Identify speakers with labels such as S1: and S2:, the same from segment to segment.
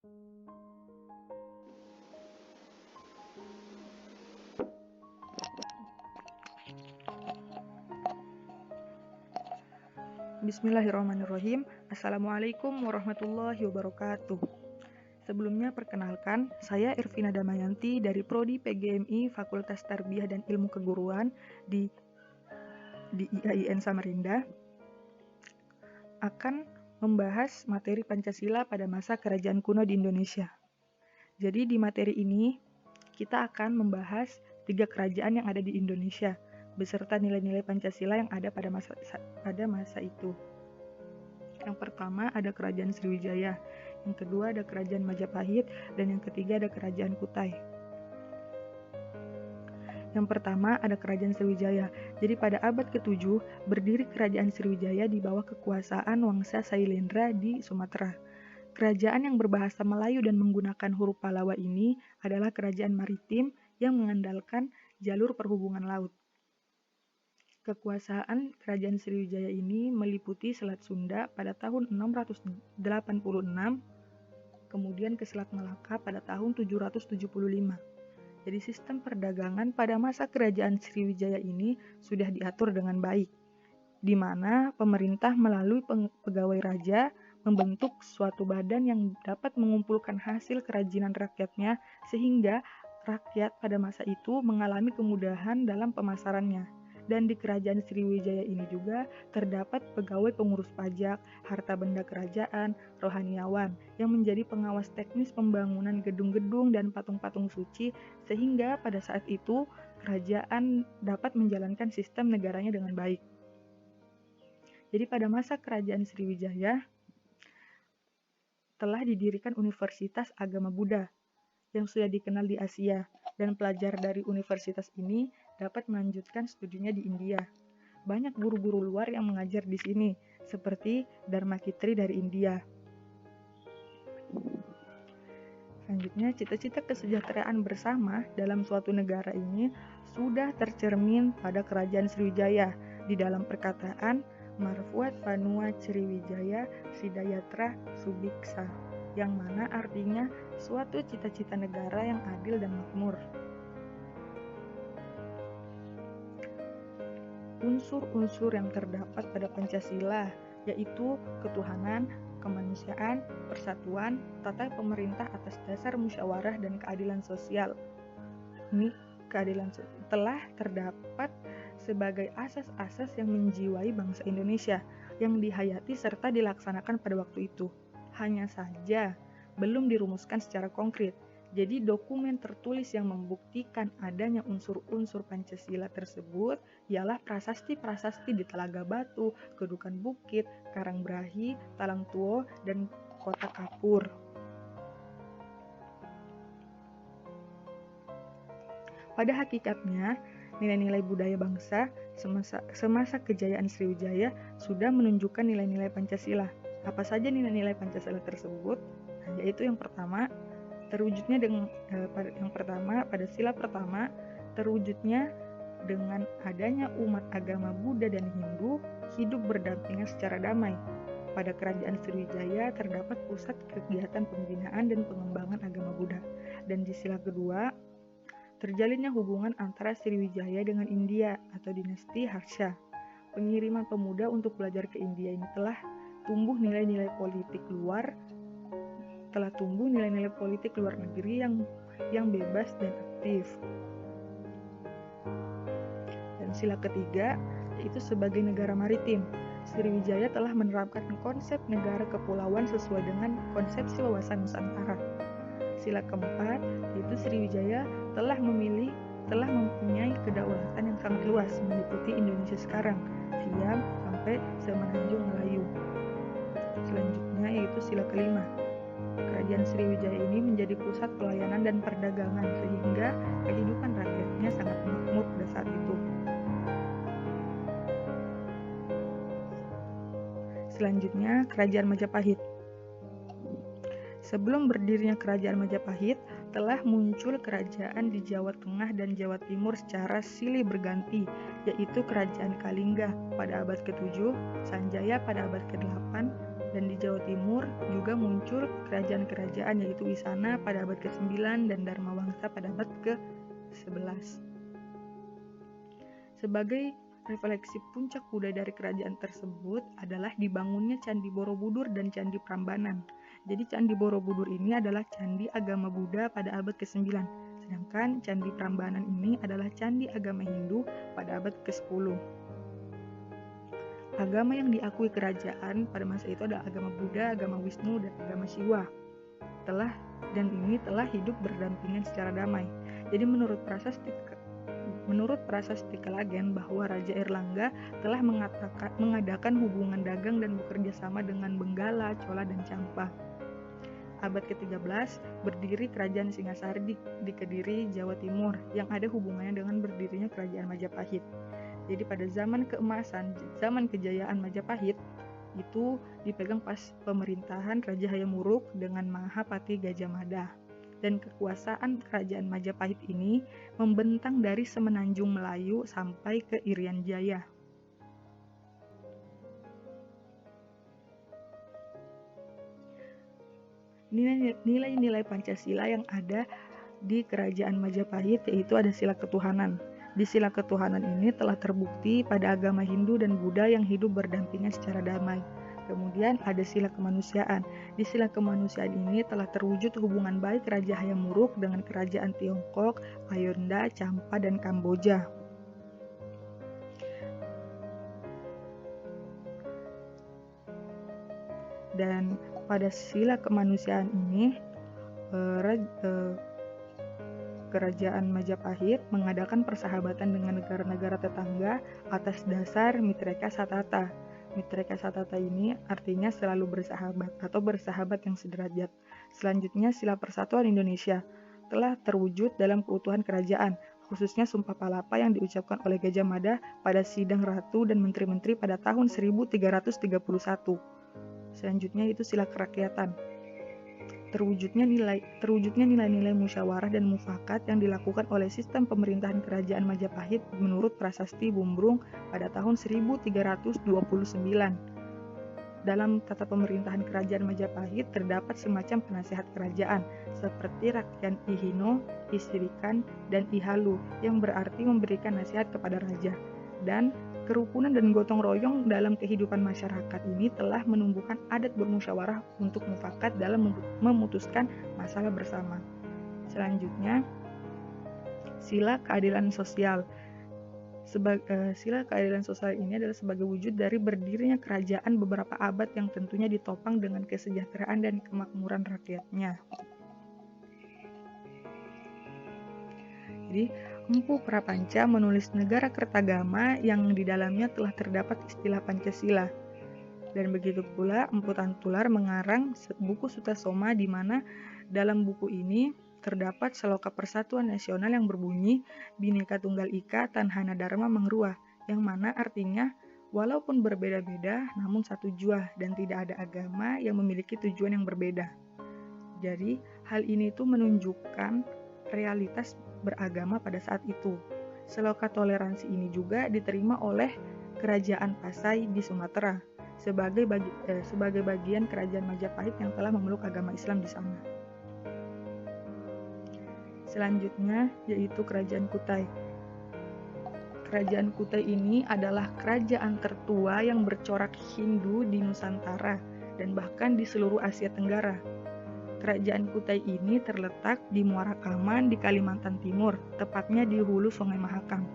S1: Bismillahirrahmanirrahim. Assalamualaikum warahmatullahi wabarakatuh. Sebelumnya perkenalkan, saya Irvina Damayanti dari Prodi PGMI Fakultas Tarbiyah dan Ilmu Keguruan di IAIN Samarinda akan membahas materi Pancasila pada masa kerajaan kuno di Indonesia. Jadi di materi ini kita akan membahas 3 kerajaan yang ada di Indonesia beserta nilai-nilai Pancasila yang ada pada masa itu. Yang pertama ada Kerajaan Sriwijaya, yang kedua ada Kerajaan Majapahit, dan yang ketiga ada Kerajaan Kutai. Yang pertama ada Kerajaan Sriwijaya. Jadi pada abad ke-7 berdiri Kerajaan Sriwijaya di bawah kekuasaan Wangsa Sailendra di Sumatera. Kerajaan yang berbahasa Melayu dan menggunakan huruf Pallawa ini adalah kerajaan maritim yang mengandalkan jalur perhubungan laut. Kekuasaan Kerajaan Sriwijaya ini meliputi Selat Sunda pada tahun 686, kemudian ke Selat Malaka pada tahun 775. Jadi sistem perdagangan pada masa Kerajaan Sriwijaya ini sudah diatur dengan baik, di mana pemerintah melalui pegawai raja membentuk suatu badan yang dapat mengumpulkan hasil kerajinan rakyatnya sehingga rakyat pada masa itu mengalami kemudahan dalam pemasarannya. Dan di Kerajaan Sriwijaya ini juga terdapat pegawai pengurus pajak, harta benda kerajaan, rohaniawan yang menjadi pengawas teknis pembangunan gedung-gedung dan patung-patung suci sehingga pada saat itu kerajaan dapat menjalankan sistem negaranya dengan baik. Jadi pada masa Kerajaan Sriwijaya telah didirikan Universitas Agama Buddha yang sudah dikenal di Asia, dan pelajar dari universitas ini dapat melanjutkan studinya di India. Banyak guru-guru luar yang mengajar di sini, seperti Dharmakitri dari India. Selanjutnya, cita-cita kesejahteraan bersama dalam suatu negara ini sudah tercermin pada Kerajaan Sriwijaya di dalam perkataan Marfuat Panua Sriwijaya Sidayatra Subiksa, yang mana artinya suatu cita-cita negara yang adil dan makmur. Unsur-unsur yang terdapat pada Pancasila yaitu ketuhanan, kemanusiaan, persatuan, tata pemerintah atas dasar musyawarah dan keadilan sosial. Ini keadilan telah terdapat sebagai asas-asas yang menjiwai bangsa Indonesia yang dihayati serta dilaksanakan pada waktu itu. Hanya saja belum dirumuskan secara konkret. Jadi dokumen tertulis yang membuktikan adanya unsur-unsur Pancasila tersebut ialah prasasti-prasasti di Telaga Batu, Kedukan Bukit, Karangbrahi, Talang Tuo, dan Kota Kapur. Pada hakikatnya, nilai-nilai budaya bangsa semasa kejayaan Sriwijaya sudah menunjukkan nilai-nilai Pancasila. Apa saja nilai-nilai Pancasila tersebut? Nah, yaitu yang pertama, terwujudnya pada sila pertama terwujudnya dengan adanya umat agama Buddha dan Hindu hidup berdampingan secara damai. Pada Kerajaan Sriwijaya terdapat pusat kegiatan pembinaan dan pengembangan agama Buddha. Dan di sila kedua, terjalinnya hubungan antara Sriwijaya dengan India atau dinasti Harsha. Pengiriman pemuda untuk belajar ke India ini telah tumbuh nilai-nilai politik luar negeri yang bebas dan aktif. Dan sila ketiga yaitu sebagai negara maritim, Sriwijaya telah menerapkan konsep negara kepulauan sesuai dengan konsepsi wawasan Nusantara. Sila keempat yaitu Sriwijaya telah mempunyai kedaulatan yang sangat luas meliputi Indonesia sekarang, Siam sampai Semenanjung Melayu. Selanjutnya yaitu sila kelima. Kerajaan Sriwijaya ini menjadi pusat pelayanan dan perdagangan sehingga kehidupan rakyatnya sangat makmur pada saat itu. Selanjutnya, Kerajaan Majapahit. Sebelum berdirinya Kerajaan Majapahit, telah muncul kerajaan di Jawa Tengah dan Jawa Timur secara silih berganti, yaitu Kerajaan Kalingga pada abad ke-7, Sanjaya pada abad ke-8, Dan di Jawa Timur juga muncul kerajaan-kerajaan yaitu Wisana pada abad ke-9 dan Dharmawangsa pada abad ke-11. Sebagai refleksi puncak budaya dari kerajaan tersebut adalah dibangunnya Candi Borobudur dan Candi Prambanan. Jadi Candi Borobudur ini adalah candi agama Buddha pada abad ke-9, sedangkan Candi Prambanan ini adalah candi agama Hindu pada abad ke-10. Agama yang diakui kerajaan pada masa itu adalah agama Buddha, agama Wisnu, dan agama Siwa. Ini telah hidup berdampingan secara damai. Jadi menurut prasasti Kalagen bahwa Raja Airlangga telah mengadakan hubungan dagang dan bekerja sama dengan Benggala, Chola, dan Champa. Abad ke-13 berdiri Kerajaan Singasari di Kediri, Jawa Timur yang ada hubungannya dengan berdirinya Kerajaan Majapahit. Jadi pada zaman keemasan, zaman kejayaan Majapahit itu dipegang pas pemerintahan Raja Hayam Wuruk dengan Mahapati Gajah Mada. Dan kekuasaan kerajaan Majapahit ini membentang dari semenanjung Melayu sampai ke Irian Jaya. Nilai-nilai Pancasila yang ada di kerajaan Majapahit yaitu ada sila ketuhanan. Di sila ketuhanan ini telah terbukti pada agama Hindu dan Buddha yang hidup berdampingan secara damai. Kemudian ada sila kemanusiaan. Di sila kemanusiaan ini telah terwujud hubungan baik Raja Hayam Wuruk dengan kerajaan Tiongkok, Ayodhya, Champa, dan Kamboja. Dan pada sila kemanusiaan ini Kerajaan Majapahit mengadakan persahabatan dengan negara-negara tetangga atas dasar Mitreka Satata. Mitreka Satata ini artinya selalu bersahabat atau bersahabat yang sederajat. Selanjutnya sila persatuan Indonesia telah terwujud dalam keutuhan kerajaan, khususnya Sumpah Palapa yang diucapkan oleh Gajah Mada pada sidang ratu dan menteri-menteri pada tahun 1331. Selanjutnya itu sila kerakyatan. Terwujudnya nilai-nilai musyawarah dan mufakat yang dilakukan oleh sistem pemerintahan kerajaan Majapahit menurut Prasasti Bumbrung pada tahun 1329. Dalam tata pemerintahan kerajaan Majapahit terdapat semacam penasihat kerajaan seperti Rakyat Ihino, Isirikan, dan Ihalu yang berarti memberikan nasihat kepada raja. Dan kerukunan dan gotong royong dalam kehidupan masyarakat ini telah menumbuhkan adat bermusyawarah untuk mufakat dalam memutuskan masalah bersama. Selanjutnya, sila keadilan sosial. Sila keadilan sosial ini adalah sebagai wujud dari berdirinya kerajaan beberapa abad yang tentunya ditopang dengan kesejahteraan dan kemakmuran rakyatnya. Jadi, Empu Prapanca menulis Negara Kertagama yang di dalamnya telah terdapat istilah Pancasila. Dan begitu pula Empu Tantular mengarang buku Sutasoma di mana dalam buku ini terdapat seloka persatuan nasional yang berbunyi Bhinneka Tunggal Ika Tanhana Dharma Mangrua, yang mana artinya walaupun berbeda-beda namun satu jua dan tidak ada agama yang memiliki tujuan yang berbeda. Jadi hal ini tuh menunjukkan realitas beragama pada saat itu. Seloka toleransi ini juga diterima oleh Kerajaan Pasai di Sumatera sebagai bagian kerajaan Majapahit yang telah memeluk agama Islam di sana. Selanjutnya yaitu Kerajaan Kutai. Kerajaan Kutai ini adalah kerajaan tertua yang bercorak Hindu di Nusantara dan bahkan di seluruh Asia Tenggara. Kerajaan Kutai ini terletak di Muara Kaman di Kalimantan Timur, tepatnya di hulu Sungai Mahakam.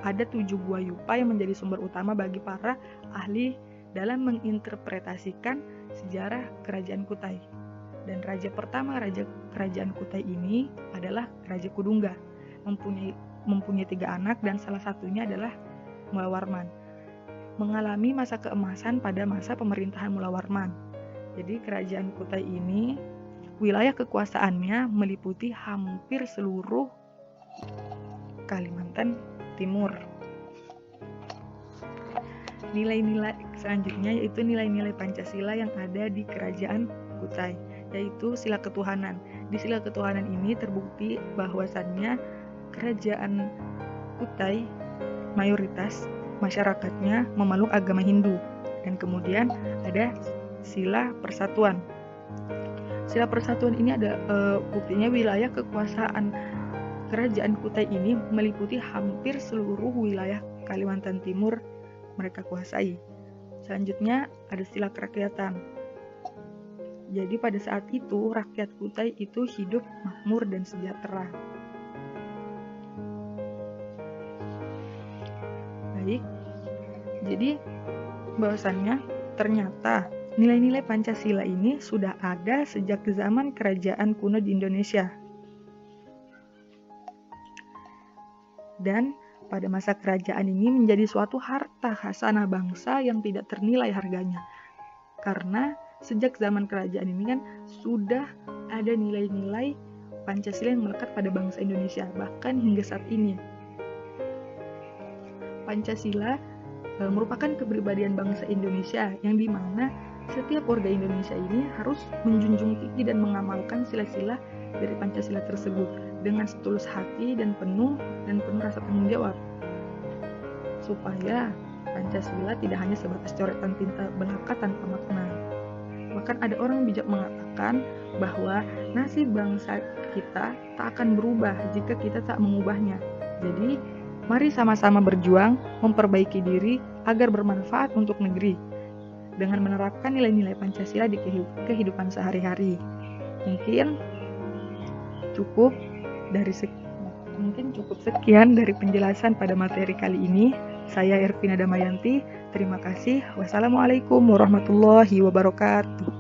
S1: Ada 7 gua yupa yang menjadi sumber utama bagi para ahli dalam menginterpretasikan sejarah Kerajaan Kutai. Dan raja pertama Kerajaan Kutai ini adalah Raja Kudungga, mempunyai 3 anak dan salah satunya adalah Mula Warman. Mengalami masa keemasan pada masa pemerintahan Mula Warman. Jadi Kerajaan Kutai ini wilayah kekuasaannya meliputi hampir seluruh Kalimantan Timur. Nilai-nilai selanjutnya yaitu nilai-nilai Pancasila yang ada di Kerajaan Kutai, yaitu sila ketuhanan. Di sila ketuhanan ini terbukti bahwasannya Kerajaan Kutai mayoritas masyarakatnya memeluk agama Hindu. Dan kemudian ada Sila Persatuan. Sila Persatuan ini ada buktinya wilayah kekuasaan Kerajaan Kutai ini meliputi hampir seluruh wilayah Kalimantan Timur mereka kuasai. Selanjutnya ada sila kerakyatan. Jadi pada saat itu rakyat Kutai itu hidup makmur dan sejahtera. Baik, jadi bahwasannya ternyata nilai-nilai Pancasila ini sudah ada sejak zaman kerajaan kuno di Indonesia. Dan pada masa kerajaan ini menjadi suatu harta khasanah bangsa yang tidak ternilai harganya. Karena sejak zaman kerajaan ini kan sudah ada nilai-nilai Pancasila yang melekat pada bangsa Indonesia, bahkan hingga saat ini. Pancasila merupakan kepribadian bangsa Indonesia yang dimana setiap warga Indonesia ini harus menjunjung tinggi dan mengamalkan sila-sila dari Pancasila tersebut dengan setulus hati dan penuh rasa tanggung jawab, supaya Pancasila tidak hanya sebatas coretan tinta belaka tanpa makna. Bahkan ada orang bijak mengatakan bahwa nasib bangsa kita tak akan berubah jika kita tak mengubahnya. Jadi, mari sama-sama berjuang memperbaiki diri agar bermanfaat untuk negeri dengan menerapkan nilai-nilai Pancasila di kehidupan sehari-hari. Mungkin cukup sekian dari penjelasan pada materi kali ini. Saya Ervina Damayanti. Terima kasih. Wassalamualaikum warahmatullahi wabarakatuh.